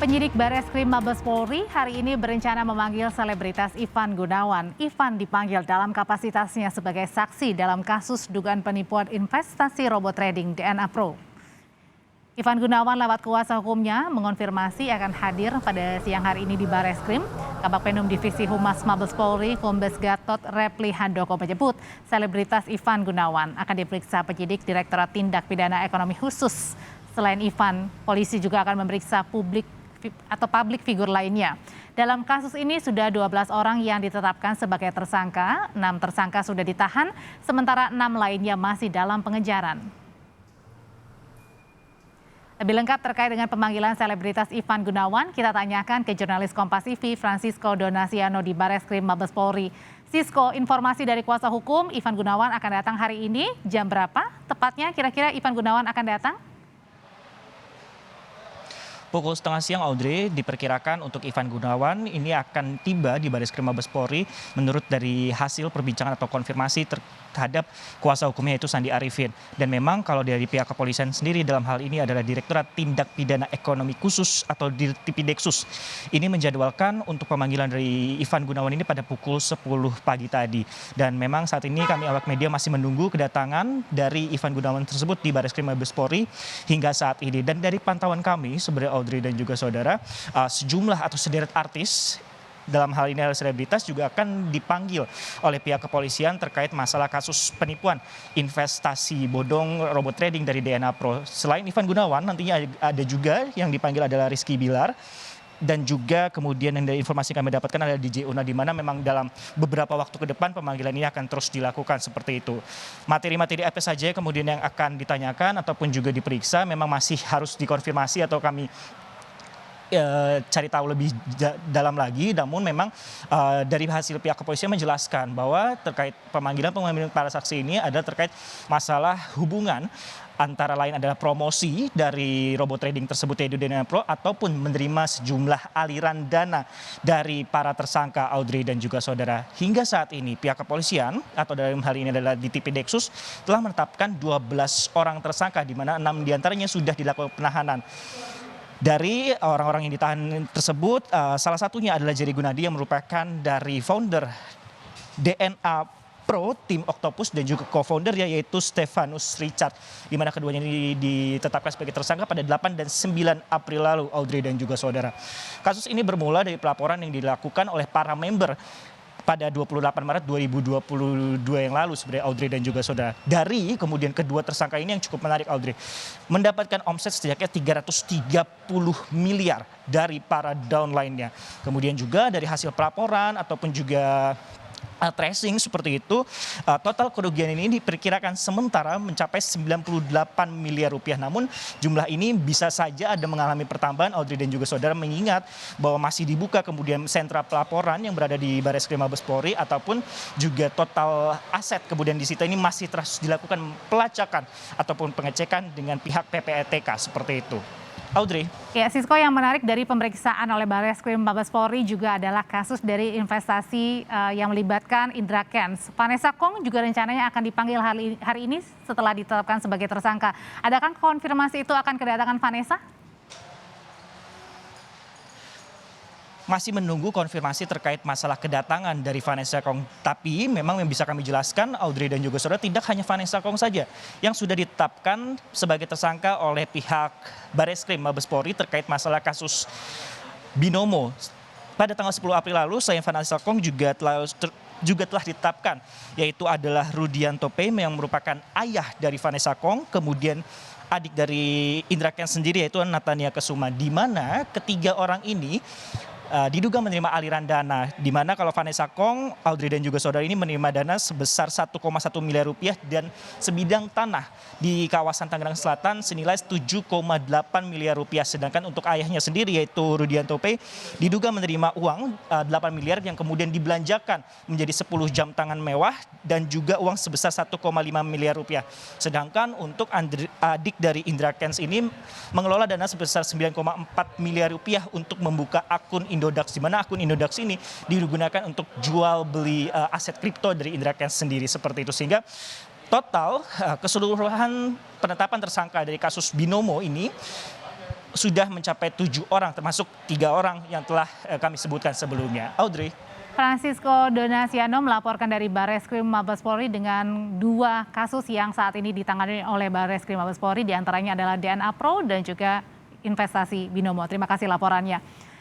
Penyidik Bareskrim Mabes Polri hari ini berencana memanggil selebritas Ivan Gunawan. Ivan dipanggil dalam kapasitasnya sebagai saksi dalam kasus dugaan penipuan investasi robot trading DNA Pro. Ivan Gunawan lewat kuasa hukumnya mengonfirmasi akan hadir pada siang hari ini di Bareskrim. Kabak Penum Divisi Humas Mabes Polri, Kombes Gatot Repli Handoko menyebut selebritas Ivan Gunawan akan diperiksa penyidik Direktorat Tindak Pidana Ekonomi Khusus. Selain Ivan, polisi juga akan memeriksa publik figur lainnya. Dalam kasus ini sudah 12 orang yang ditetapkan sebagai tersangka, 6 tersangka sudah ditahan, sementara 6 lainnya masih dalam pengejaran. Lebih lengkap terkait dengan pemanggilan selebritas Ivan Gunawan, kita tanyakan ke jurnalis Kompas TV Francisco Donasiano di Bareskrim Mabes Polri. Sisko, informasi dari kuasa hukum, Ivan Gunawan akan datang hari ini, jam berapa? Tepatnya kira-kira Ivan Gunawan akan datang? Pukul setengah siang, Audrey, diperkirakan untuk Ivan Gunawan ini akan tiba di Bareskrim Mabes Polri menurut dari hasil perbincangan atau konfirmasi terhadap kuasa hukumnya yaitu Sandi Arifin. Dan memang kalau dari pihak kepolisian sendiri dalam hal ini adalah Direktorat Tindak Pidana Ekonomi Khusus atau Tipideksus. Ini menjadwalkan untuk pemanggilan dari Ivan Gunawan ini pada pukul 10 pagi tadi. Dan memang saat ini kami awak media masih menunggu kedatangan dari Ivan Gunawan tersebut di Bareskrim Mabes Polri hingga saat ini. Dan dari pantauan kami sebenarnya Audrey dan juga saudara, sejumlah atau sederet artis dalam hal ini adalah selebritas juga akan dipanggil oleh pihak kepolisian terkait masalah kasus penipuan investasi bodong robot trading dari DNA Pro. Selain Ivan Gunawan, nantinya ada juga yang dipanggil adalah Rizky Bilar. Dan juga kemudian yang dari informasi kami dapatkan adalah DJ Una, di mana memang dalam beberapa waktu ke depan pemanggilan ini akan terus dilakukan seperti itu. Materi-materi apa saja kemudian yang akan ditanyakan ataupun juga diperiksa memang masih harus dikonfirmasi atau kami cari tahu lebih dalam lagi. Namun memang dari hasil pihak kepolisian menjelaskan bahwa terkait pemanggilan para saksi ini adalah terkait masalah hubungan antara lain adalah promosi dari robot trading tersebut yaitu DNA Pro ataupun menerima sejumlah aliran dana dari para tersangka Audrey dan juga saudara. Hingga saat ini pihak kepolisian atau dalam hal ini adalah di Tipideksus telah menetapkan 12 orang tersangka di mana 6 diantaranya sudah dilakukan penahanan. Dari orang-orang yang ditahan tersebut, salah satunya adalah Jerry Gunadi yang merupakan dari founder DNA Pro, tim Octopus, dan juga co-founder yaitu Stefanus Richard, di mana keduanya ini ditetapkan sebagai tersangka pada 8 dan 9 April lalu, Audrey dan juga saudara. Kasus ini bermula dari pelaporan yang dilakukan oleh para member pada 28 Maret 2022 yang lalu sebenarnya, Audrey dan juga saudara. Dari kemudian kedua tersangka ini yang cukup menarik, Audrey, mendapatkan omset setidaknya 330 miliar dari para downline-nya. Kemudian juga dari hasil pelaporan ataupun juga tracing seperti itu, total kerugian ini diperkirakan sementara mencapai 98 miliar rupiah. Namun jumlah ini bisa saja ada mengalami pertambahan, Audrey dan juga saudara, mengingat bahwa masih dibuka kemudian sentra pelaporan yang berada di Bareskrim Mabes Polri ataupun juga total aset kemudian disita ini masih terus dilakukan pelacakan ataupun pengecekan dengan pihak PPATK seperti itu. Audrey. Ya, Sisko, yang menarik dari pemeriksaan oleh Bareskrim Mabes Polri juga adalah kasus dari investasi yang melibatkan Indra Kents. Vanessa Kong juga rencananya akan dipanggil hari ini setelah ditetapkan sebagai tersangka. Adakah konfirmasi itu akan kedatangan Vanessa? Masih menunggu konfirmasi terkait masalah kedatangan dari Vanessa Kong. Tapi memang yang bisa kami jelaskan, Audrey dan juga saudara, tidak hanya Vanessa Kong saja yang sudah ditetapkan sebagai tersangka oleh pihak Bareskrim Mabes Polri terkait masalah kasus binomo. Pada tanggal 10 April lalu, selain Vanessa Kong juga telah ditetapkan, yaitu adalah Rudianto P yang merupakan ayah dari Vanessa Kong, kemudian adik dari Indra Kents sendiri yaitu Natania Kesuma, di mana ketiga orang ini diduga menerima aliran dana, di mana kalau Vanessa Kong, Audrey dan juga saudara ini menerima dana sebesar 1,1 miliar rupiah dan sebidang tanah di kawasan Tangerang Selatan senilai 7,8 miliar rupiah. Sedangkan untuk ayahnya sendiri yaitu Rudianto P diduga menerima uang 8 miliar yang kemudian dibelanjakan menjadi 10 jam tangan mewah dan juga uang sebesar 1,5 miliar rupiah. Sedangkan untuk adik dari Indra Kents ini mengelola dana sebesar 9,4 miliar rupiah untuk membuka akun Indodax, di mana akun Indodax ini digunakan untuk jual beli aset kripto dari Indra Kents sendiri seperti itu. Sehingga total keseluruhan penetapan tersangka dari kasus binomo ini sudah mencapai 7 orang, termasuk 3 orang yang telah kami sebutkan sebelumnya. Audrey. Francisco Donasiano melaporkan dari Barreskrim Mabes Polri dengan 2 kasus yang saat ini ditangani oleh Barreskrim Mabes Polri, diantaranya adalah DNA Pro dan juga investasi binomo. Terima kasih laporannya.